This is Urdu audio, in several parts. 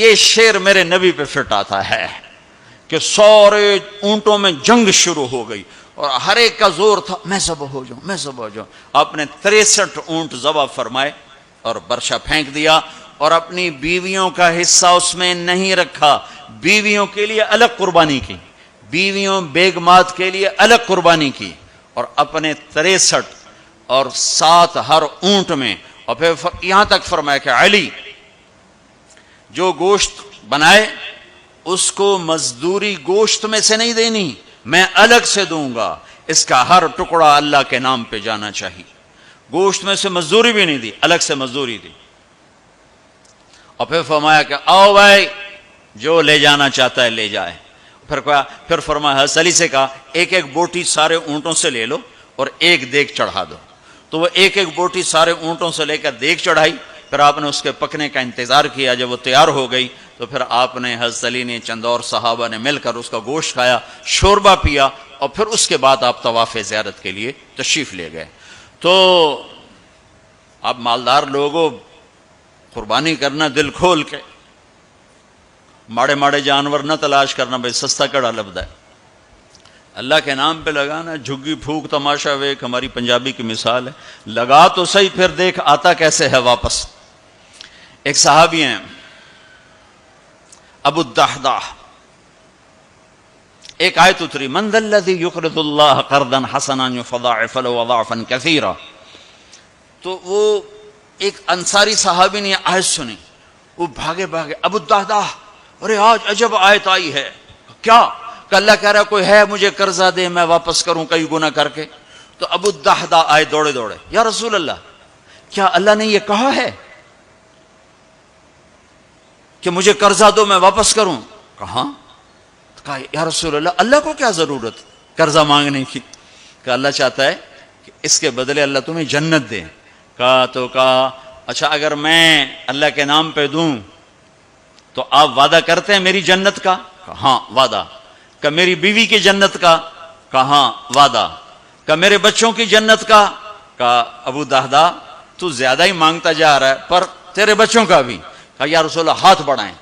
یہ شعر میرے نبی پہ فٹ آتا ہے کہ سارے اونٹوں میں جنگ شروع ہو گئی اور ہر ایک کا زور تھا میں ذبح ہو جاؤں میں ذبح ہو جاؤں. آپ نے 63 اونٹ ذبح فرمائے اور برشا پھینک دیا اور اپنی بیویوں کا حصہ اس میں نہیں رکھا. بیویوں کے لیے الگ قربانی کی, بیویوں بیگمات کے لیے الگ قربانی کی اور اپنے 63 اور 7 ہر اونٹ میں. اور پھر یہاں تک فرمایا کہ علی جو گوشت بنائے اس کو مزدوری گوشت میں سے نہیں دینی, میں الگ سے دوں گا, اس کا ہر ٹکڑا اللہ کے نام پہ جانا چاہیے. گوشت میں سے مزدوری بھی نہیں دی, الگ سے مزدوری دی. اور پھر فرمایا کہ آؤ بھائی جو لے جانا چاہتا ہے لے جائے. پھر فرمایا حضرت علی سے کہا ایک ایک بوٹی سارے اونٹوں سے لے لو اور ایک دیگ چڑھا دو. تو وہ ایک ایک بوٹی سارے اونٹوں سے لے کر دیگ چڑھائی. پھر آپ نے اس کے پکنے کا انتظار کیا. جب وہ تیار ہو گئی تو پھر آپ نے حضرت علی نے چند اور صحابہ نے مل کر اس کا گوشت کھایا, شوربہ پیا اور پھر اس کے بعد آپ طواف زیارت کے لیے تشریف لے گئے. تو آپ مالدار لوگوں قربانی کرنا دل کھول کے, ماڑے ماڑے جانور نہ تلاش کرنا, بھائی سستا کڑا لبدا ہے, اللہ کے نام پہ لگانا. جھگی پھونک تماشا ویک ہماری پنجابی کی مثال ہے, لگا تو صحیح پھر دیکھ آتا کیسے ہے واپس. ایک صحابی ہیں ابو الدحداح, ایک آیت اتری من ذا الذی یقرض اللہ قرضا حسنا یضاعف له اضعافا کثیرا. تو وہ ایک انصاری صحابی نے آیت سنی, وہ بھاگے ابو الدحداح ارے آج عجب آیت آئی ہے. کیا؟ کہ اللہ کہہ رہا کوئی ہے مجھے قرضہ دے میں واپس کروں کئی گناہ کر کے. تو ابو الدحداح آئے دوڑے دوڑے, یا رسول اللہ کیا اللہ نے یہ کہا ہے کہ مجھے قرضہ دو میں واپس کروں؟ کہاں؟ کہا یا رسول اللہ اللہ کو کیا ضرورت قرضہ مانگنے کی, کہ اللہ چاہتا ہے کہ اس کے بدلے اللہ تمہیں جنت دے. کہا اچھا اگر میں اللہ کے نام پہ دوں تو آپ وعدہ کرتے ہیں میری جنت کا؟ کہا ہاں وعدہ. کہ میری بیوی کی جنت کا؟ کہا ہاں وعدہ. کہ میرے بچوں کی جنت کا؟ کہا ابو الدحداح تو زیادہ ہی مانگتا جا رہا ہے, پر تیرے بچوں کا بھی. کہا یا رسول اللہ ہاتھ بڑھائیں,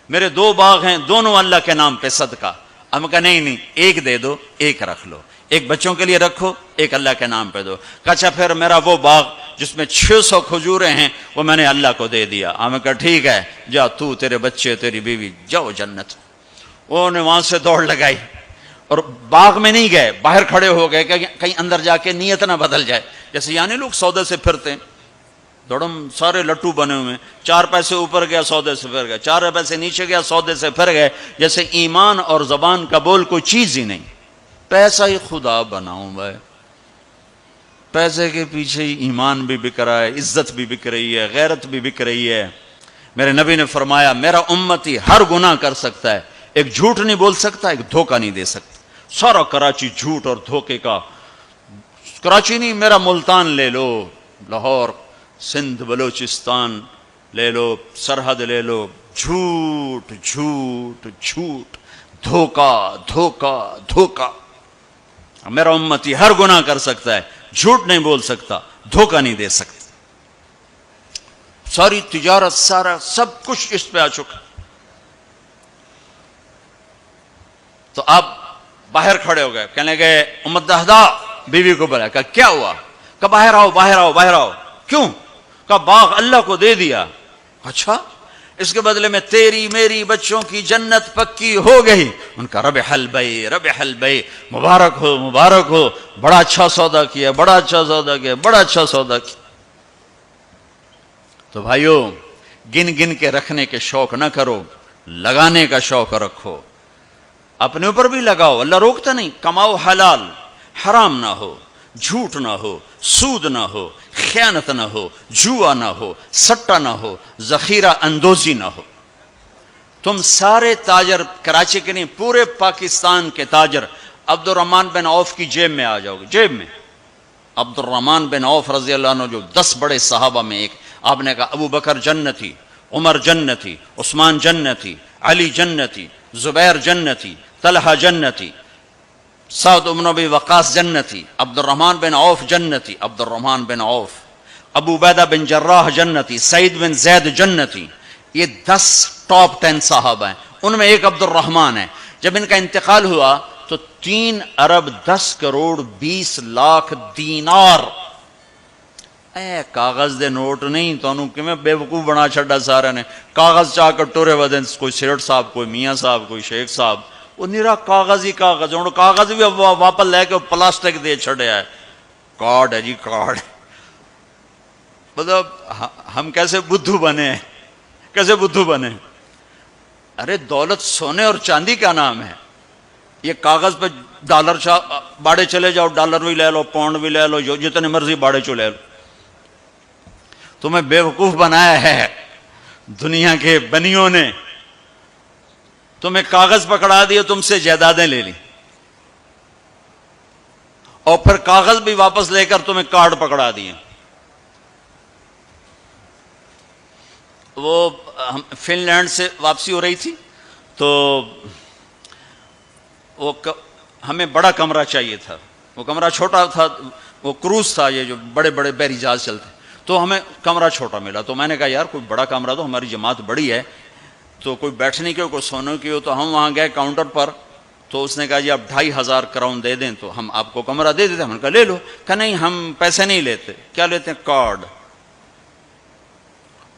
میرے 2 باغ ہیں دونوں اللہ کے نام پہ صدقہ. ہم کہا نہیں ایک دے دو, ایک رکھ لو, ایک بچوں کے لیے رکھو ایک اللہ کے نام پہ دو. کہا اچھا پھر میرا وہ باغ جس میں 600 کھجوریں ہیں وہ میں نے اللہ کو دے دیا. ہم کہا ٹھیک ہے جا تو تیرے بچے تیری بیوی جاؤ جنت. انہوں نے وہاں سے دوڑ لگائی اور باغ میں نہیں گئے, باہر کھڑے ہو گئے کہ کہیں اندر جا کے نیت نہ بدل جائے. جیسے یعنی لوگ سودے سے پھرتے ہیں, دوڑم سارے لٹو بنے ہوئے, 4 پیسے اوپر گیا سودے سے پھر گئے, 4 پیسے نیچے گیا سودے سے پھر گئے. جیسے ایمان اور زبان کا بول کوئی چیز ہی نہیں. پیسہ ہی خدا بناؤں بھائی, پیسے کے پیچھے ہی ایمان بھی بک رہا ہے, عزت بھی بک رہی ہے, غیرت بھی بک رہی ہے. میرے نبی نے فرمایا میرا امتی ہر گناہ کر سکتا ہے, ایک جھوٹ نہیں بول سکتا, ایک دھوکہ نہیں دے سکتا. سارا کراچی جھوٹ اور دھوکے کا. کراچی نہیں, میرا ملتان لے لو, لاہور, سندھ, بلوچستان لے لو, سرحد لے لو, جھوٹ جھوٹ جھوٹ, دھوکہ دھوکہ دھوکہ. میرا امتی ہر گناہ کر سکتا ہے, جھوٹ نہیں بول سکتا, دھوکہ نہیں دے سکتا. ساری تجارت سارا سب کچھ اس پہ آ چکا. تو آپ باہر کھڑے ہو گئے, کہنے گئے ام الدحداح بیوی کو بلایا. کہا کیا ہوا؟ کہ باہر آؤ باہر آؤ باہر آؤ. کیوں؟ کہ باغ اللہ کو دے دیا. اچھا اس کے بدلے میں تیری میری بچوں کی جنت پکی ہو گئی. ان کا ربح البیع ربح البیع, مبارک ہو مبارک ہو, بڑا اچھا سودا کیا بڑا اچھا سودا کیا بڑا اچھا سودا کیا. تو بھائیو گن گن کے رکھنے کے شوق نہ کرو, لگانے کا شوق رکھو. اپنے اوپر بھی لگاؤ, اللہ روکتا نہیں. کماؤ حلال, حرام نہ ہو, جھوٹ نہ ہو, سود نہ ہو, خیانت نہ ہو, جوا نہ ہو, سٹا نہ ہو, ذخیرہ اندوزی نہ ہو. تم سارے تاجر, کراچی کے نہیں پورے پاکستان کے تاجر عبد الرحمن بن عوف کی جیب میں آ جاؤ گے. جیب میں عبد الرحمن بن عوف رضی اللہ عنہ جو 10 بڑے صحابہ میں ایک, آپ نے کہا ابو بکر جنتی, عمر جنتی, عثمان جنتی, علی جنتی, زبیر جنتی, طلحہ جنتی, سعد بن ابی وقاص جنتی, عبد الرحمن بن عوف جنتی, عبد الرحمن بن عوف, ابو عبیدہ بن جراح جنتی, سعید بن زید جنتی. یہ 10 ٹاپ 10 صحابہ ہیں، ان میں ایک عبد الرحمن ہے. جب ان کا انتقال ہوا تو 3 ارب 10 کروڑ 20 لاکھ دینار، اے کاغذ دے نوٹ نہیں، تو انہوں کہ میں بے وقوف بنا چھڑا سارے نے. کاغذ چاہ کر ٹورے ودن، کوئی سیٹ صاحب، کوئی میاں صاحب، کوئی شیخ صاحب، وہ نیرا کاغذ ہی کاغذ. انہوں کاغذ بھی واپس لے کے پلاسٹک دے چھڑے ہے. کارڈ ہے جی کارڈ. مطلب ہم کیسے بدھو بنے، کیسے بدھو بنے. ارے دولت سونے اور چاندی کا نام ہے. یہ کاغذ پہ ڈالر باڑے چلے جاؤ، ڈالر بھی لے لو، پاؤنڈ بھی لے لو، جو جتنے مرضی باڑے چو لے لو. تمہیں بے وقوف بنایا ہے دنیا کے بنیوں نے. تمہیں کاغذ پکڑا دیا، تم سے جائیدادیں لے لی، اور پھر کاغذ بھی واپس لے کر تمہیں کارڈ پکڑا دیے. وہ فن لینڈ سے واپسی ہو رہی تھی تو وہ ہمیں بڑا کمرہ چاہیے تھا. وہ کمرہ چھوٹا تھا، وہ کروز تھا، یہ جو بڑے بڑے بحری جہاز چلتے، تو ہمیں کمرہ چھوٹا ملا. تو میں نے کہا یار کوئی بڑا کمرہ، تو ہماری جماعت بڑی ہے، تو کوئی بیٹھنے کی ہو، کوئی سونے کی ہو. تو ہم وہاں گئے کاؤنٹر پر، تو اس نے کہا جی آپ 2500 کراؤن دے دیں تو ہم آپ کو کمرہ دے دیتے. ہم نے کہا لے لو. کہ نہیں ہم پیسے نہیں لیتے. کیا لیتے ہیں؟ کارڈ.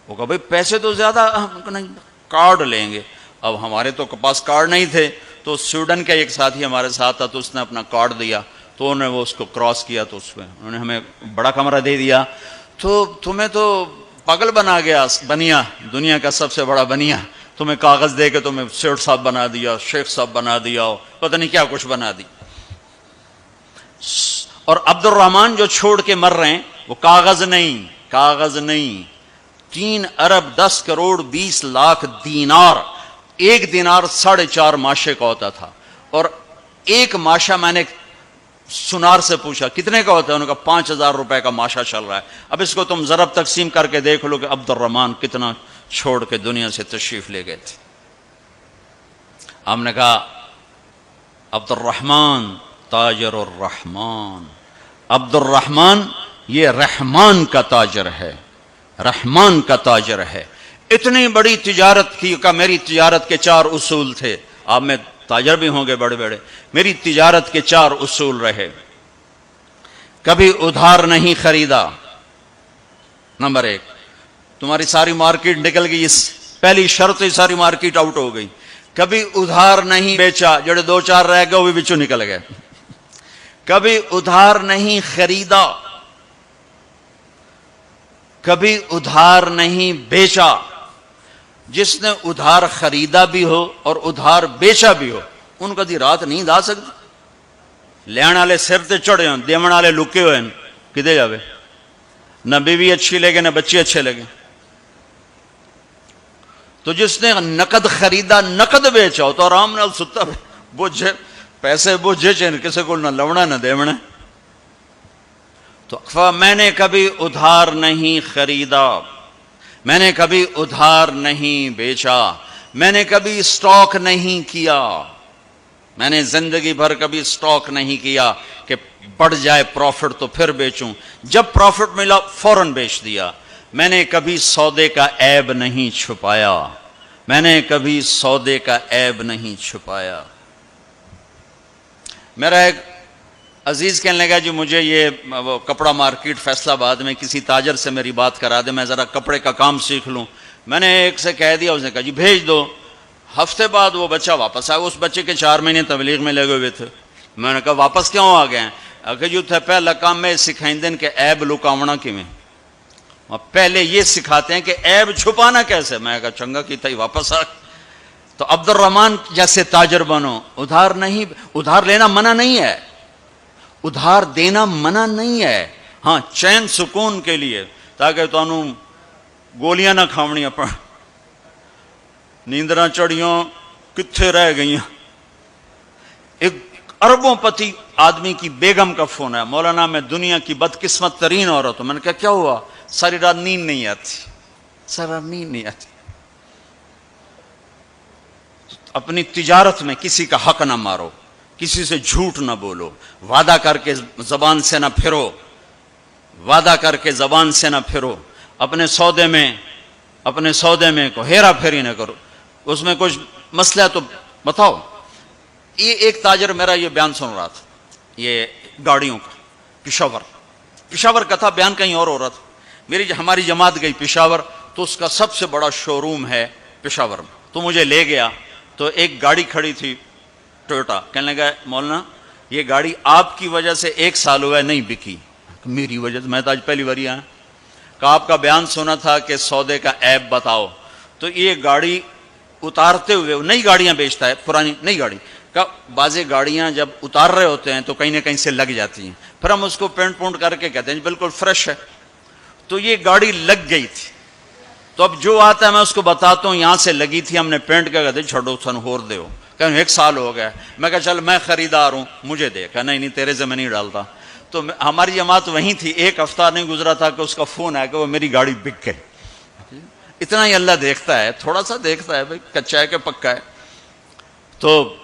وہ کہا بھائی پیسے تو زیادہ، ہم کہا نہیں کارڈ لیں گے. اب ہمارے تو پاس کارڈ نہیں تھے، تو سویڈن کا ایک ساتھی ہمارے ساتھ تھا، تو اس نے اپنا کارڈ دیا، تو انہوں نے وہ اس کو کراس کیا، تو اس میں انہوں نے ہمیں بڑا کمرہ دے دیا. تو تمہیں تو پاگل بنا گیا بنیا، دنیا کا سب سے بڑا بنیا. تمہیں کاغذ دے کے تمہیں سیٹ صاحب بنا دیا، شیخ صاحب بنا دیا، پتہ نہیں کیا کچھ بنا دی. اور عبد الرحمن جو چھوڑ کے مر رہے ہیں وہ کاغذ نہیں، کاغذ نہیں، 3 ارب 10 کروڑ 20 لاکھ دینار. ایک دینار 4.5 ماشے کا ہوتا تھا. اور ایک ماشا، میں نے سنار سے پوچھا کتنے کا ہوتا ہے، انہوں نے کہا 5000 روپے کا ماشا چل رہا ہے. اب اس کو تم ضرب تقسیم کر کے دیکھ لو کہ عبد الرحمن کتنا چھوڑ کے دنیا سے تشریف لے گئے تھے. ہم نے کہا عبد الرحمن تاجر الرحمن. عبد الرحمن یہ رحمان کا تاجر ہے، رحمان کا تاجر ہے. اتنی بڑی تجارت کی کہ میری تجارت کے 4 اصول تھے. آپ میں تاجر بھی ہوں گے بڑے بڑے. میری تجارت کے 4 اصول رہے. کبھی ادھار نہیں خریدا. نمبر 1، تمہاری ساری مارکیٹ نکل گئی، اس پہلی شرط ہی ساری مارکیٹ آؤٹ ہو گئی. کبھی ادھار نہیں بیچا، جڑے 2-4 رہ گئے وہ بھی بچوں نکل گئے. کبھی ادھار نہیں خریدا، کبھی ادھار نہیں بیچا. جس نے ادھار خریدا بھی ہو اور ادھار بیچا بھی ہو، ان کا دی رات نیند آ سکتی. لین والے سر تے چڑھے ہوں، دیون والے لکے ہوئے ہیں، کدے جاوے؟ نہ بیوی اچھی لگے نہ بچے اچھے لگے. تو جس نے نقد خریدا نقد بیچا ہو تو آرام نال ستا بوجھے پیسے بوجھے چین کسی کو نہ لونا نہ دیونا. تو میں نے کبھی ادھار نہیں خریدا، میں نے کبھی ادھار نہیں بیچا، میں نے کبھی سٹاک نہیں کیا. میں نے زندگی بھر کبھی سٹاک نہیں کیا کہ بڑھ جائے پروفٹ تو پھر بیچوں، جب پروفٹ ملا فوراً بیچ دیا. میں نے کبھی سودے کا عیب نہیں چھپایا، میں نے کبھی سودے کا عیب نہیں چھپایا. میرا ایک عزیز کہنے لگا جی مجھے یہ کپڑا مارکیٹ فیصل آباد میں کسی تاجر سے میری بات کرا دے، میں ذرا کپڑے کا کام سیکھ لوں. میں نے ایک سے کہہ دیا، اس نے کہا جی بھیج دو. ہفتے بعد وہ بچہ واپس آیا. اس بچے کے 4 مہینے تبلیغ میں لگے ہوئے تھے. میں نے کہا واپس کیوں آ گئے؟ کہ جو تھے پہلا کام میں سکھائیں دن کہ عیب لکاونا کیویں. پہلے یہ سکھاتے ہیں کہ عیب چھپانا کیسے. میں کہا چنگا کیتا ہی واپس آ. تو عبد الرحمن جیسے تاجر بنو. ادھار نہیں، ادھار لینا منع نہیں ہے، ادھار دینا منع نہیں ہے. ہاں چین سکون کے لیے، تاکہ تانوں گولیاں نہ کھاونیاں پڑ. نیندراں چڑیاں کتھے رہ گئیں. ایک اربوں پتی آدمی کی بیگم کا فون ہے، مولانا میں دنیا کی بدقسمت ترین عورت ہوں. میں نے کہا کیا ہوا؟ ساری رات نیند نہیں آتی، ساری رات نیند نہیں آتی. اپنی تجارت میں کسی کا حق نہ مارو، کسی سے جھوٹ نہ بولو، وعدہ کر کے زبان سے نہ پھرو، وعدہ کر کے زبان سے نہ پھرو. اپنے سودے میں کو ہیرا پھیری نہ کرو. اس میں کچھ مسئلہ ہے تو بتاؤ. یہ ایک تاجر میرا یہ بیان سن رہا تھا، یہ گاڑیوں کا، پشاور کا تھا، بیان کہیں اور ہو رہا تھا. ہماری جماعت گئی پشاور، تو اس کا سب سے بڑا شو روم ہے پشاور میں، تو مجھے لے گیا. تو ایک گاڑی کھڑی تھی ٹویوٹا، کہنے لگا مولانا یہ گاڑی آپ کی وجہ سے 1 سال ہوا ہے نہیں بکی. میری وجہ سے؟ میں تو آج پہلی بار آیا. کہا آپ کا بیان سنا تھا کہ سودے کا عیب بتاؤ. تو یہ گاڑی اتارتے ہوئے، نئی گاڑیاں بیچتا ہے، پرانی نئی گاڑی کا، بعضیں گاڑیاں جب اتار رہے ہوتے ہیں تو کہیں نہ کہیں سے لگ جاتی ہیں، پھر ہم اس کو پینٹ پونٹ کر کے کہتے ہیں بالکل فریش ہے. تو یہ گاڑی لگ گئی تھی. تو اب جو آتا ہے میں اس کو بتاتا ہوں یہاں سے لگی تھی، ہم نے پینٹ کیا، کہتے چھوڑو سن ہور دے ہو، کہ 1 سال ہو گیا. میں کہا چل میں خریدار ہوں مجھے دے. کہا نہیں تیرے سے میں نہیں ڈالتا. تو ہماری جماعت وہیں تھی، 1 ہفتہ نہیں گزرا تھا کہ اس کا فون آیا کہ وہ میری گاڑی بک گئی. اتنا ہی اللہ دیکھتا ہے، تھوڑا سا دیکھتا ہے بھائی کچا ہے کہ پکا ہے. تو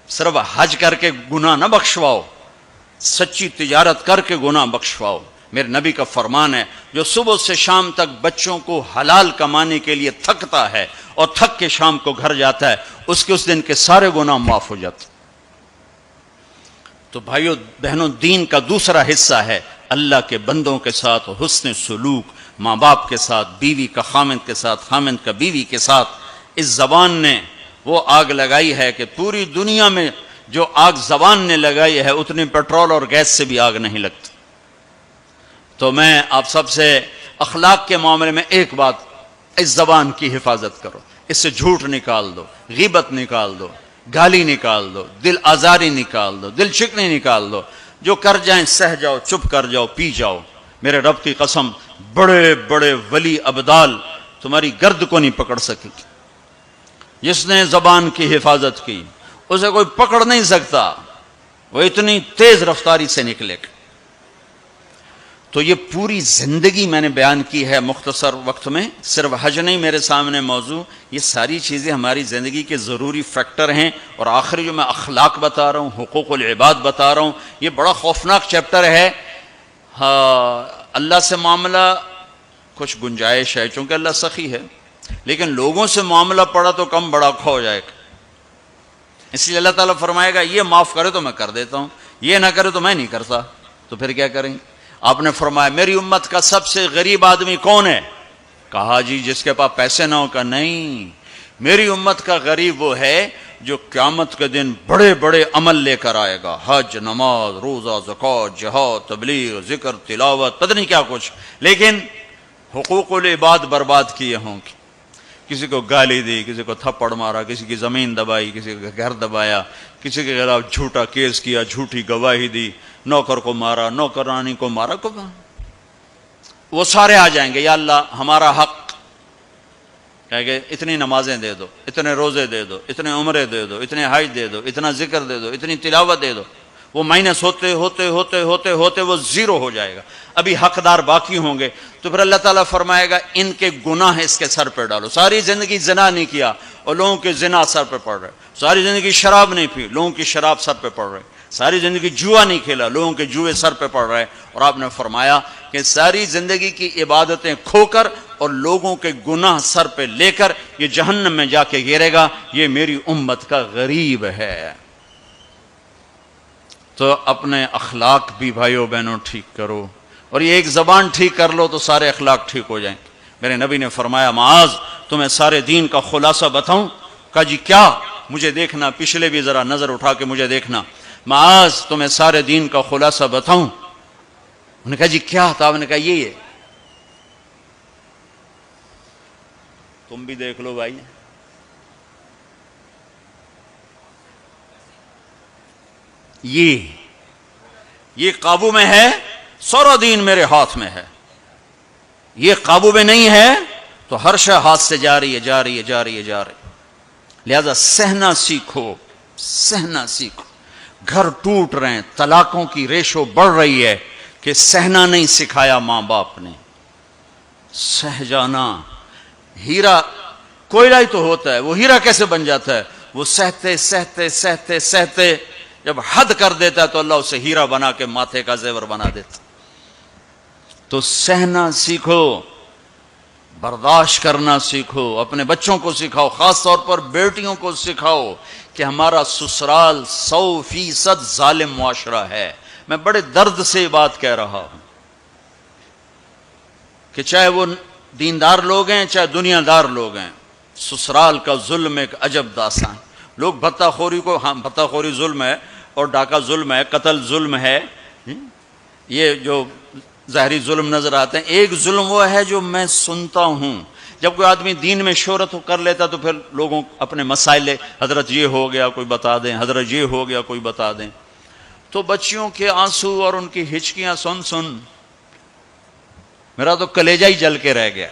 صرف حج کر کے گناہ نہ بخشواؤ، سچی تجارت کر کے گناہ بخشواؤ. میرے نبی کا فرمان ہے جو صبح سے شام تک بچوں کو حلال کمانے کے لیے تھکتا ہے اور تھک کے شام کو گھر جاتا ہے، اس کے اس دن کے سارے گناہ معاف ہو جاتے. تو بھائیو بہنوں، دین کا دوسرا حصہ ہے اللہ کے بندوں کے ساتھ حسن سلوک، ماں باپ کے ساتھ، بیوی کا خامند کے ساتھ، خامند کا بیوی کے ساتھ. اس زبان نے وہ آگ لگائی ہے کہ پوری دنیا میں جو آگ زبان نے لگائی ہے اتنی پیٹرول اور گیس سے بھی آگ نہیں لگتی. تو میں آپ سب سے اخلاق کے معاملے میں ایک بات، اس زبان کی حفاظت کرو. اس سے جھوٹ نکال دو، غیبت نکال دو، گالی نکال دو، دل آزاری نکال دو، دل شکنی نکال دو. جو کر جائیں سہ جاؤ، چپ کر جاؤ، پی جاؤ. میرے رب کی قسم، بڑے بڑے ولی ابدال تمہاری گرد کو نہیں پکڑ سکے. جس نے زبان کی حفاظت کی اسے کوئی پکڑ نہیں سکتا، وہ اتنی تیز رفتاری سے نکلے گا. تو یہ پوری زندگی میں نے بیان کی ہے مختصر وقت میں. صرف حج نہیں میرے سامنے موضوع، یہ ساری چیزیں ہماری زندگی کے ضروری فیکٹر ہیں. اور آخری جو میں اخلاق بتا رہا ہوں، حقوق العباد بتا رہا ہوں، یہ بڑا خوفناک چیپٹر ہے. اللہ سے معاملہ کچھ گنجائش ہے چونکہ اللہ سخی ہے، لیکن لوگوں سے معاملہ پڑا تو کم بڑا کھو جائے گا. اس لیے اللہ تعالیٰ فرمائے گا یہ معاف کرے تو میں کر دیتا ہوں، یہ نہ کرے تو میں نہیں کرتا. تو پھر کیا کریں؟ آپ نے فرمایا میری امت کا سب سے غریب آدمی کون ہے؟ کہا جی جس کے پاس پیسے نہ ہو. کا نہیں، میری امت کا غریب وہ ہے جو قیامت کے دن بڑے بڑے عمل لے کر آئے گا، حج، نماز، روزہ، زکوٰۃ، جہاد، تبلیغ، ذکر، تلاوت، پتہ نہیں کیا کچھ، لیکن حقوق العباد برباد کیے ہوں گے. کسی کو گالی دی، کسی کو تھپڑ مارا، کسی کی زمین دبائی، کسی کا گھر دبایا، کسی کے خلاف جھوٹا کیس کیا، جھوٹی گواہی دی، نوکر کو مارا، نوکرانی کو مارا. وہ سارے آ جائیں گے، یا اللہ ہمارا حق، کہہ کہ اتنی نمازیں دے دو، اتنے روزے دے دو، اتنے عمرے دے دو، اتنے حج دے دو، اتنا ذکر دے دو، اتنی تلاوت دے دو. وہ مائنس ہوتے ہوتے ہوتے ہوتے ہوتے وہ زیرو ہو جائے گا. ابھی حقدار باقی ہوں گے. تو پھر اللہ تعالیٰ فرمائے گا ان کے گناہ اس کے سر پہ ڈالو. ساری زندگی زنا نہیں کیا اور لوگوں کے زنا سر پہ پڑ رہے، ساری زندگی شراب نہیں پی، لوگوں کی شراب سر پہ پڑ رہے، ساری زندگی جوا نہیں کھیلا، لوگوں کے جوئے سر پہ پڑ رہے. اور آپ نے فرمایا کہ ساری زندگی کی عبادتیں کھو کر اور لوگوں کے گناہ سر پہ لے کر یہ جہنم میں جا کے گرے گا. یہ میری امت کا غریب ہے. تو اپنے اخلاق بھی بھائیو بہنوں ٹھیک کرو، اور یہ ایک زبان ٹھیک کر لو تو سارے اخلاق ٹھیک ہو جائیں. میرے نبی نے فرمایا معاذ تمہیں سارے دین کا خلاصہ بتاؤں؟ کہا جی کیا؟ مجھے دیکھنا، پچھلے بھی ذرا نظر اٹھا کے مجھے دیکھنا. معاذ تمہیں سارے دین کا خلاصہ بتاؤں؟ انہوں نے کہا جی کیا تھا؟ انہوں نے کہا یہ ہے. تم بھی دیکھ لو بھائی، یہ قابو میں ہے، سارا دین میرے ہاتھ میں ہے. یہ قابو میں نہیں ہے تو ہر شے ہاتھ سے جا رہی ہے، جا رہی ہے، جا رہی ہے، جا رہی ہے. لہذا سہنا سیکھو، سہنا سیکھو. گھر ٹوٹ رہے ہیں، طلاقوں کی ریشو بڑھ رہی ہے کہ سہنا نہیں سکھایا ماں باپ نے. سہ جانا. ہیرا کوئلہ ہی تو ہوتا ہے، وہ ہیرا کیسے بن جاتا ہے؟ وہ سہتے سہتے سہتے سہتے جب حد کر دیتا ہے تو اللہ اسے ہیرا بنا کے ماتھے کا زیور بنا دیتا. تو سہنا سیکھو. برداشت کرنا سیکھو، اپنے بچوں کو سکھاؤ، خاص طور پر بیٹیوں کو سکھاؤ کہ ہمارا سسرال 100% ظالم معاشرہ ہے۔ میں بڑے درد سے یہ بات کہہ رہا ہوں کہ چاہے وہ دیندار لوگ ہیں چاہے دنیا دار لوگ ہیں، سسرال کا ظلم ایک عجب داستان۔ لوگ بھتہ خوری کو، ہاں بھتہ خوری ظلم ہے اور ڈاکہ ظلم ہے، قتل ظلم ہے، یہ جو ظاہری ظلم نظر آتے ہیں۔ ایک ظلم وہ ہے جو میں سنتا ہوں، جب کوئی آدمی دین میں شہرت کر لیتا تو پھر لوگوں اپنے مسائل، حضرت یہ ہو گیا کوئی بتا دیں، حضرت یہ ہو گیا کوئی بتا دیں، تو بچیوں کے آنسو اور ان کی ہچکیاں سن سن میرا تو کلیجہ ہی جل کے رہ گیا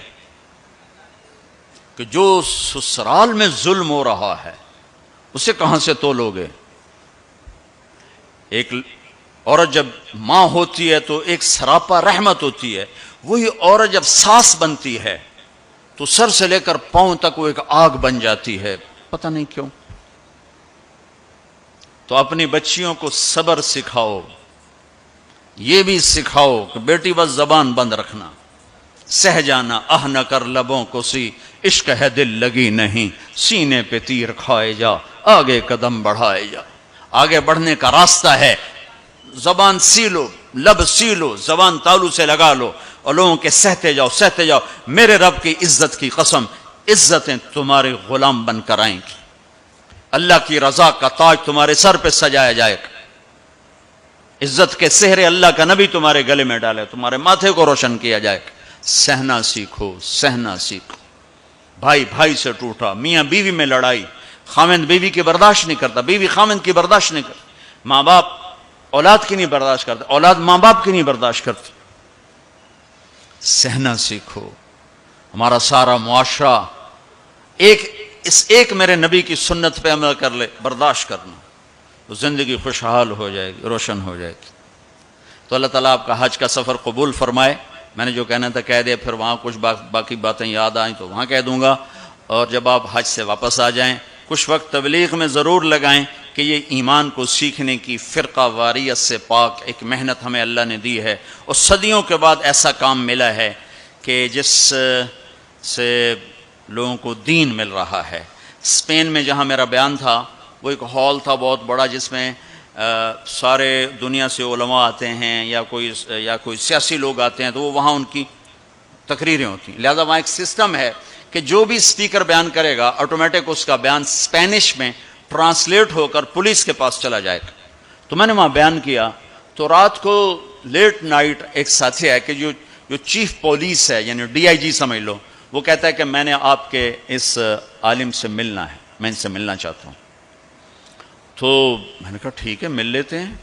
کہ جو سسرال میں ظلم ہو رہا ہے اسے کہاں سے تولو گے؟ ایک عورت جب ماں ہوتی ہے تو ایک سراپا رحمت ہوتی ہے، وہی عورت جب ساس بنتی ہے تو سر سے لے کر پاؤں تک وہ ایک آگ بن جاتی ہے، پتہ نہیں کیوں۔ تو اپنی بچیوں کو صبر سکھاؤ، یہ بھی سکھاؤ کہ بیٹی بس زبان بند رکھنا، سہ جانا، نہ کر لبوں کو سی، عشق ہے دل لگی نہیں، سینے پہ تیر کھائے جا، آگے قدم بڑھائے جا۔ آگے بڑھنے کا راستہ ہے، زبان سی لو، لب سی لو، زبان تالو سے لگا لو اور لوگوں کے سہتے جاؤ سہتے جاؤ۔ میرے رب کی عزت کی قسم، عزتیں تمہارے غلام بن کر آئیں گی، اللہ کی رضا کا تاج تمہارے سر پہ سجایا جائے گا، عزت کے سہرے اللہ کا نبی تمہارے گلے میں ڈالے، تمہارے ماتھے کو روشن کیا جائے گا۔ سہنا سیکھو، سہنا سیکھو۔ بھائی بھائی سے ٹوٹا، میاں بیوی میں لڑائی، خاوند بیوی کی برداشت نہیں کرتا، بیوی خاوند کی برداشت نہیں کرتا، ماں باپ اولاد کی نہیں برداشت کرتا، اولاد ماں باپ کی نہیں برداشت کرتی۔ سہنا سیکھو۔ ہمارا سارا معاشرہ ایک میرے نبی کی سنت پہ عمل کر لے، برداشت کرنا، تو زندگی خوشحال ہو جائے گی، روشن ہو جائے گی۔ تو اللہ تعالیٰ آپ کا حج کا سفر قبول فرمائے۔ میں نے جو کہنا تھا کہہ دیا، پھر وہاں کچھ باقی باتیں یاد آئیں تو وہاں کہہ دوں گا، اور جب آپ حج سے واپس آ جائیں کچھ وقت تبلیغ میں ضرور لگائیں کہ یہ ایمان کو سیکھنے کی فرقہ واریت سے پاک ایک محنت ہمیں اللہ نے دی ہے، اور صدیوں کے بعد ایسا کام ملا ہے کہ جس سے لوگوں کو دین مل رہا ہے۔ اسپین میں جہاں میرا بیان تھا وہ ایک ہال تھا بہت بڑا، جس میں سارے دنیا سے علماء آتے ہیں یا کوئی سیاسی لوگ آتے ہیں، تو وہ وہاں ان کی تقریریں ہوتی ہیں۔ لہذا وہاں ایک سسٹم ہے کہ جو بھی اسپیکر بیان کرے گا آٹومیٹک اس کا بیان اسپینش میں ٹرانسلیٹ ہو کر پولیس کے پاس چلا جائے گا۔ تو میں نے وہاں بیان کیا، تو رات کو لیٹ نائٹ ایک ساتھی ہے کہ جو چیف پولیس ہے، یعنی ڈی آئی جی سمجھ لو، وہ کہتا ہے کہ میں نے آپ کے اس عالم سے ملنا ہے، میں ان سے ملنا چاہتا ہوں۔ تو میں نے کہا ٹھیک ہے، مل لیتے ہیں۔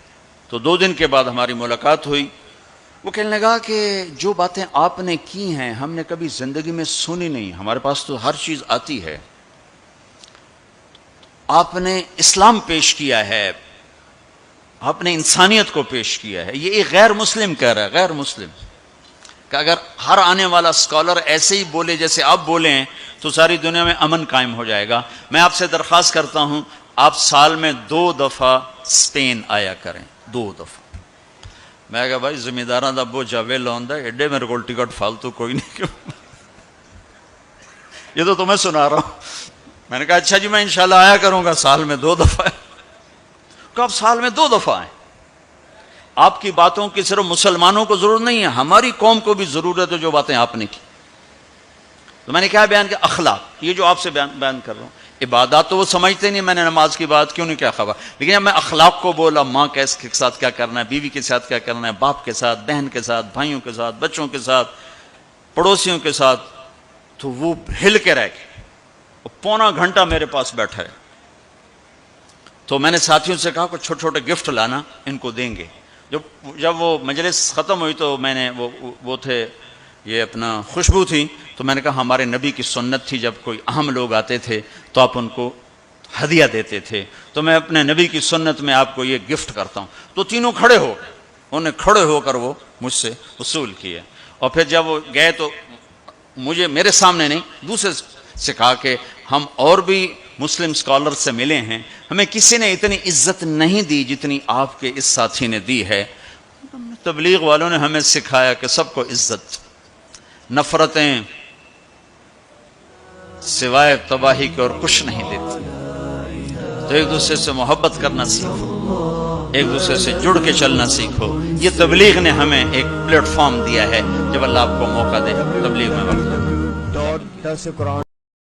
تو 2 دن کے بعد ہماری ملاقات ہوئی۔ وہ کہنے لگا کہ جو باتیں آپ نے کی ہیں ہم نے کبھی زندگی میں سنی نہیں، ہمارے پاس تو ہر چیز آتی ہے، آپ نے اسلام پیش کیا ہے، آپ نے انسانیت کو پیش کیا ہے۔ یہ ایک غیر مسلم کہہ رہا ہے، غیر مسلم، کہ اگر ہر آنے والا اسکالر ایسے ہی بولے جیسے آپ بولے ہیں تو ساری دنیا میں امن قائم ہو جائے گا۔ میں آپ سے درخواست کرتا ہوں آپ سال میں 2 دفعہ اسپین آیا کریں، 2 دفعہ۔ میں کہا بھائی ذمہ داراں دا بو جاوے لوندا ایڈے میرے کو ٹکٹ فالتو کوئی نہیں، یہ تو تمہیں سنا رہا ہوں۔ میں نے کہا اچھا جی میں انشاءاللہ آیا کروں گا، سال میں 2 دفعہ۔ کہ آپ سال میں 2 دفعہ آئیں۔ آپ کی باتوں کی صرف مسلمانوں کو ضرورت نہیں ہے، ہماری قوم کو بھی ضرورت ہے جو باتیں آپ نے کی۔ تو میں نے کیا بیان کیا؟ اخلاق، یہ جو آپ سے بیان کر رہا ہوں۔ عبادات تو وہ سمجھتے نہیں، میں نے نماز کی بات کیوں نہیں کیا خبر، لیکن جب میں اخلاق کو بولا، ماں کے ساتھ کیا کرنا ہے، بیوی کے ساتھ کیا کرنا ہے، باپ کے ساتھ، بہن کے ساتھ، بھائیوں کے ساتھ، بچوں کے ساتھ، پڑوسیوں کے ساتھ، تو وہ ہل کے رہ گئے۔ 1.25 گھنٹہ میرے پاس بیٹھا ہے۔ تو میں نے ساتھیوں سے کہا کہ چھوٹے چھوٹے گفٹ لانا، ان کو دیں گے۔ جب وہ مجلس ختم ہوئی تو میں نے وہ تھے، یہ اپنا خوشبو تھی، تو میں نے کہا ہمارے نبی کی سنت تھی جب کوئی اہم لوگ آتے تھے تو آپ ان کو ہدیہ دیتے تھے، تو میں اپنے نبی کی سنت میں آپ کو یہ گفٹ کرتا ہوں۔ تو تینوں کھڑے ہو گئے، انہوں نے کھڑے ہو کر وہ مجھ سے وصول کیے۔ اور پھر جب وہ گئے تو میرے سامنے نہیں، دوسرے سے کہا کہ ہم اور بھی مسلم اسکالر سے ملے ہیں، ہمیں کسی نے اتنی عزت نہیں دی جتنی آپ کے اس ساتھی نے دی ہے۔ تبلیغ والوں نے ہمیں سکھایا کہ سب کو عزت، نفرتیں سوائے تباہی کے اور کچھ نہیں دیتی۔ تو ایک دوسرے سے محبت کرنا سیکھو، ایک دوسرے سے جڑ کے چلنا سیکھو۔ یہ تبلیغ نے ہمیں ایک پلیٹ فارم دیا ہے، جب اللہ آپ کو موقع دے تبلیغ میں وقت۔ درس قرآن